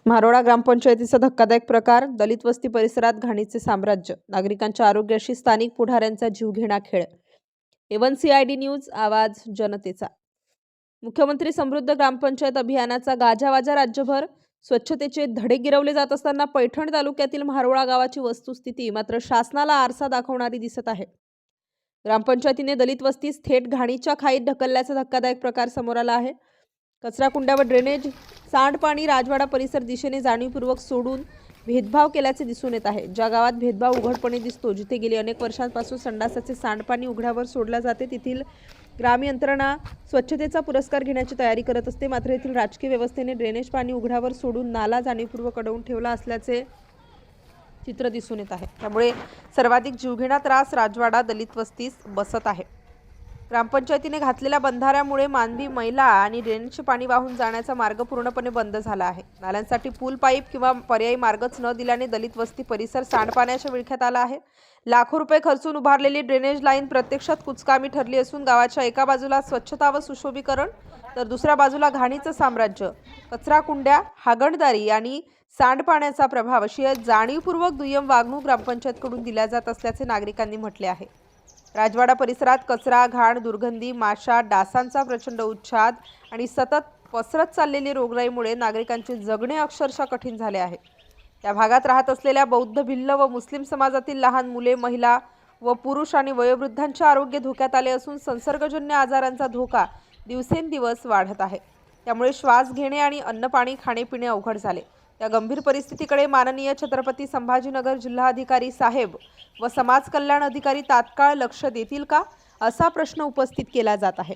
मारोळा ग्रामपंचायतीचा धक्कादायक प्रकार, दलित वस्ती परिसरात घाणीचे साम्राज्य, नागरिकांच्या आरोग्याशी स्थानिक पुढाऱ्यांचा जीवघेणा खेळ. A1CID न्यूज, आवाज जनतेचा. मुख्यमंत्री समृद्ध ग्रामपंचायत अभियानाचा गाजावाजा राज्यभर. स्वच्छतेचे धडे गिरवले जात असताना पैठण तालुक्यातील मारोळा गावाची वस्तुस्थिती मात्र शासनाला आरसा दाखवणारी दिसत आहे. ग्रामपंचायतीने दलित वस्तीस थेट घाणीच्या खाईत ढकलल्याचा धक्कादायक प्रकार समोर आला आहे. कचरा कुंड्यावर ड्रेनेज, सांडपाणी राजवाडा परिसर दिशेने जाणीवपूर्वक सोडून भेदभाव केल्याचे दिसून येत आहे. ज्या गावात भेदभाव उघडपणे दिसतो, जिथे गेली अनेक वर्षांपासून संडासाचे सांडपाणी उघड्यावर सोडले जाते, तेथील ग्रामीण यंत्रणा स्वच्छतेचा पुरस्कार घेण्याची तयारी करत असते. मात्र येथील राजकीय व्यवस्थेने ड्रेनेज पाणी उघड्यावर सोडून नाला जाणीवपूर्वक अडवून ठेवला असल्याचे चित्र दिसून येत आहे. त्यामुळे सर्वाधिक जीवघेणा त्रास राजवाडा दलित वस्तीस बसत आहे. ग्रामपंचायतीने घातलेल्या बंधाऱ्यामुळे मानवी मैला आणि ड्रेनेजचे पाणी वाहून जाण्याचा मार्ग पूर्णपणे बंद झाला आहे. नाल्यांसाठी पूल, पाईप किंवा पर्यायी मार्गच न दिल्याने दलित वस्ती परिसर सांडपाण्याच्या विळख्यात आला आहे. लाखो रुपये खर्चून उभारलेली ड्रेनेज लाईन प्रत्यक्षात कुचकामी ठरली असून गावाच्या एका बाजूला स्वच्छता व सुशोभीकरण तर दुसऱ्या बाजूला घाणीचं साम्राज्य, कचरा कुंड्या, हागणदारी आणि सांडपाण्याचा प्रभाव अशी जाणीवपूर्वक दुय्यम वागणूक ग्रामपंचायतकडून दिल्या जात असल्याचे नागरिकांनी म्हटले आहे. राजवाडा परिसरात कचरा, घाण, दुर्गंधी, माशा, डासांचा प्रचंड उच्छाद आणि सतत पसरत चाललेली रोगराईमुळे नागरिकांचे जगणे अक्षरशः कठीण झाले आहे. या भागात राहत असलेल्या बौद्ध, भिल्ल व मुस्लिम समाजातील लहान मुले, महिला व पुरुष आणि वयोवृद्धांचे आरोग्य धोक्यात आले असून संसर्गजन्य आजारांचा धोका दिवसेंदिवस वाढत आहे. त्यामुळे श्वास घेणे आणि अन्नपाणी खाणे-पिणे अवघड झाले. या गंभीर परिस्थितीकडे माननीय छत्रपती संभाजीनगर जिल्हाधिकारी साहेब व समाज कल्याण अधिकारी तात्काळ लक्ष देतील का, असा प्रश्न उपस्थित केला जात आहे.